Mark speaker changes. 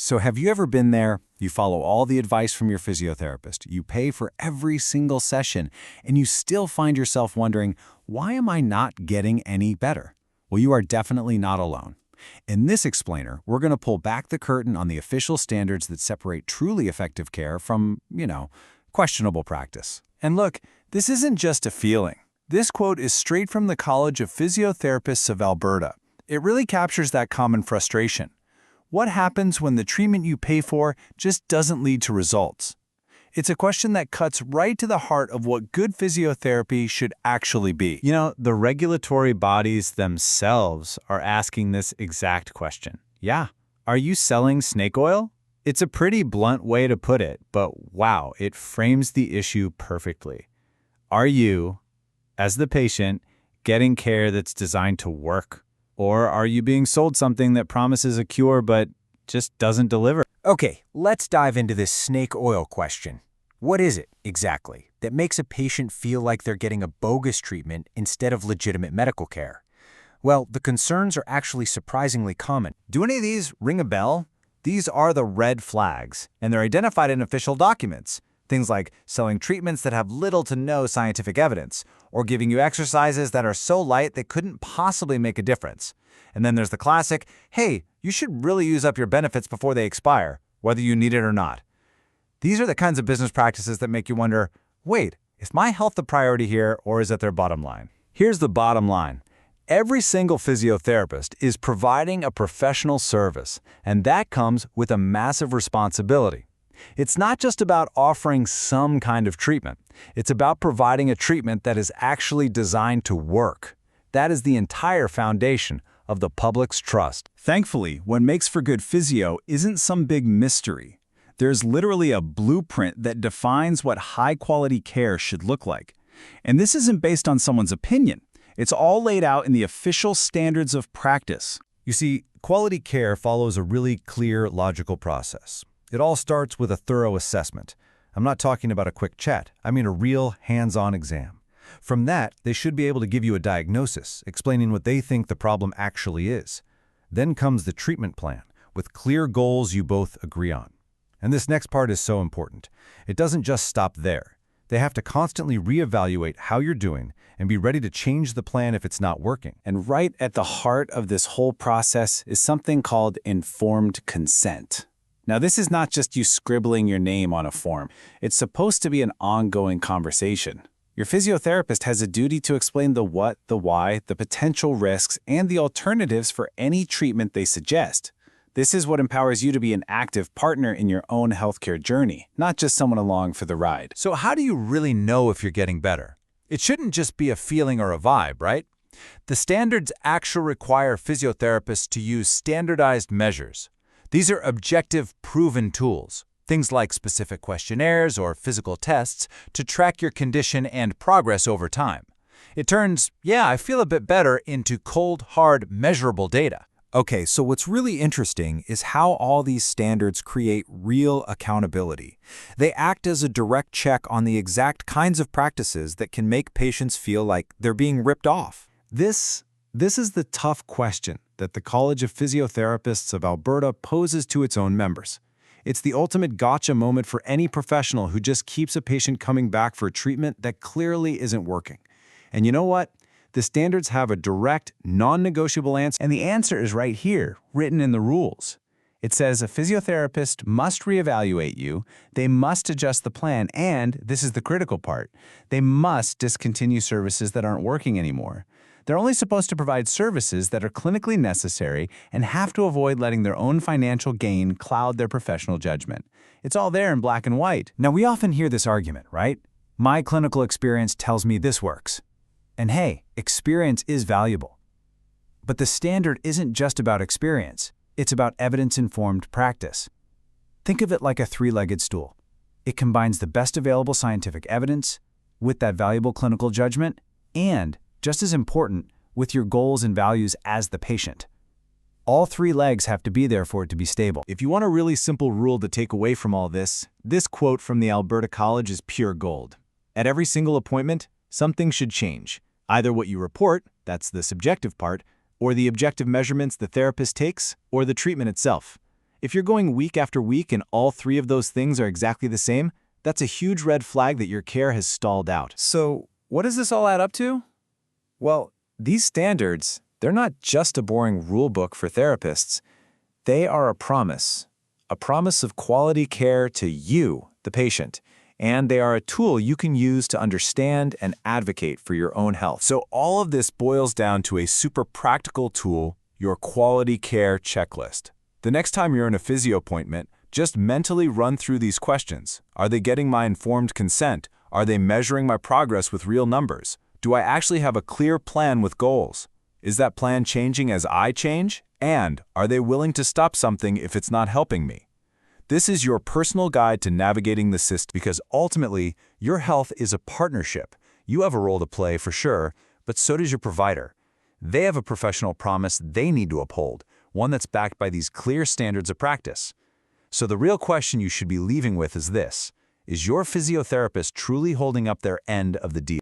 Speaker 1: So have you ever been there? You follow all the advice from your physiotherapist, you pay for every single session, and you still find yourself wondering, why am I not getting any better? Well, you are definitely not alone. In this explainer, we're going to pull back the curtain on the official standards that separate truly effective care from, questionable practice. And look, this isn't just a feeling. This quote is straight from the College of Physiotherapists of Alberta. It really captures that common frustration. What happens when the treatment you pay for just doesn't lead to results? It's a question that cuts right to the heart of what good physiotherapy should actually be.
Speaker 2: The regulatory bodies themselves are asking this exact question. Yeah, are you selling snake oil? It's a pretty blunt way to put it, but wow, it frames the issue perfectly. Are you, as the patient, getting care that's designed to work? Or are you being sold something that promises a cure but just doesn't deliver?
Speaker 3: Okay, let's dive into this snake oil question. What is it, exactly, that makes a patient feel like they're getting a bogus treatment instead of legitimate medical care? Well, the concerns are actually surprisingly common.
Speaker 2: Do any of these ring a bell? These are the red flags, and they're identified in official documents. Things like selling treatments that have little to no scientific evidence, or giving you exercises that are so light they couldn't possibly make a difference. And then there's the classic, hey, you should really use up your benefits before they expire, whether you need it or not. These are the kinds of business practices that make you wonder, wait, is my health the priority here, or is it their bottom line?
Speaker 1: Here's the bottom line. Every single physiotherapist is providing a professional service, and that comes with a massive responsibility. It's not just about offering some kind of treatment. It's about providing a treatment that is actually designed to work. That is the entire foundation of the public's trust. Thankfully, what makes for good physio isn't some big mystery. There's literally a blueprint that defines what high-quality care should look like. And this isn't based on someone's opinion. It's all laid out in the official standards of practice.
Speaker 4: You see, quality care follows a really clear, logical process. It all starts with a thorough assessment. I'm not talking about a quick chat. I mean a real, hands-on exam. From that, they should be able to give you a diagnosis, explaining what they think the problem actually is. Then comes the treatment plan, with clear goals you both agree on. And this next part is so important. It doesn't just stop there. They have to constantly reevaluate how you're doing and be ready to change the plan if it's not working.
Speaker 1: And right at the heart of this whole process is something called informed consent. Now, this is not just you scribbling your name on a form. It's supposed to be an ongoing conversation. Your physiotherapist has a duty to explain the what, the why, the potential risks, and the alternatives for any treatment they suggest. This is what empowers you to be an active partner in your own healthcare journey, not just someone along for the ride.
Speaker 4: So how do you really know if you're getting better? It shouldn't just be a feeling or a vibe, right? The standards actually require physiotherapists to use standardized measures. These are objective, proven tools, things like specific questionnaires or physical tests to track your condition and progress over time. It turns, yeah, I feel a bit better, into cold, hard, measurable data.
Speaker 3: Okay, so what's really interesting is how all these standards create real accountability. They act as a direct check on the exact kinds of practices that can make patients feel like they're being ripped off.
Speaker 1: This is the tough question that the College of Physiotherapists of Alberta poses to its own members. It's the ultimate gotcha moment for any professional who just keeps a patient coming back for a treatment that clearly isn't working. And you know what? The standards have a direct, non-negotiable answer, and the answer is right here, written in the rules. It says a physiotherapist must reevaluate you, they must adjust the plan, and, this is the critical part, they must discontinue services that aren't working anymore. They're only supposed to provide services that are clinically necessary and have to avoid letting their own financial gain cloud their professional judgment. It's all there in black and white.
Speaker 3: Now, we often hear this argument, right? My clinical experience tells me this works. And hey, experience is valuable. But the standard isn't just about experience. It's about evidence-informed practice. Think of it like a three-legged stool. It combines the best available scientific evidence with that valuable clinical judgment and, just as important, with your goals and values as the patient. All three legs have to be there for it to be stable.
Speaker 2: If you want a really simple rule to take away from all this quote from the Alberta College is pure gold. At every single appointment, something should change. Either what you report, that's the subjective part, or the objective measurements the therapist takes, or the treatment itself.
Speaker 1: If you're going week after week and all three of those things are exactly the same, that's a huge red flag that your care has stalled out. So, what does this all add up to? Well, these standards, they're not just a boring rule book for therapists. They are a promise of quality care to you, the patient, and they are a tool you can use to understand and advocate for your own health.
Speaker 5: So all of this boils down to a super practical tool, your quality care checklist. The next time you're in a physio appointment, just mentally run through these questions. Are they getting my informed consent? Are they measuring my progress with real numbers? Do I actually have a clear plan with goals? Is that plan changing as I change? And are they willing to stop something if it's not helping me? This is your personal guide to navigating the system, because ultimately, your health is a partnership. You have a role to play for sure, but so does your provider. They have a professional promise they need to uphold, one that's backed by these clear standards of practice. So the real question you should be leaving with is this: is your physiotherapist truly holding up their end of the deal?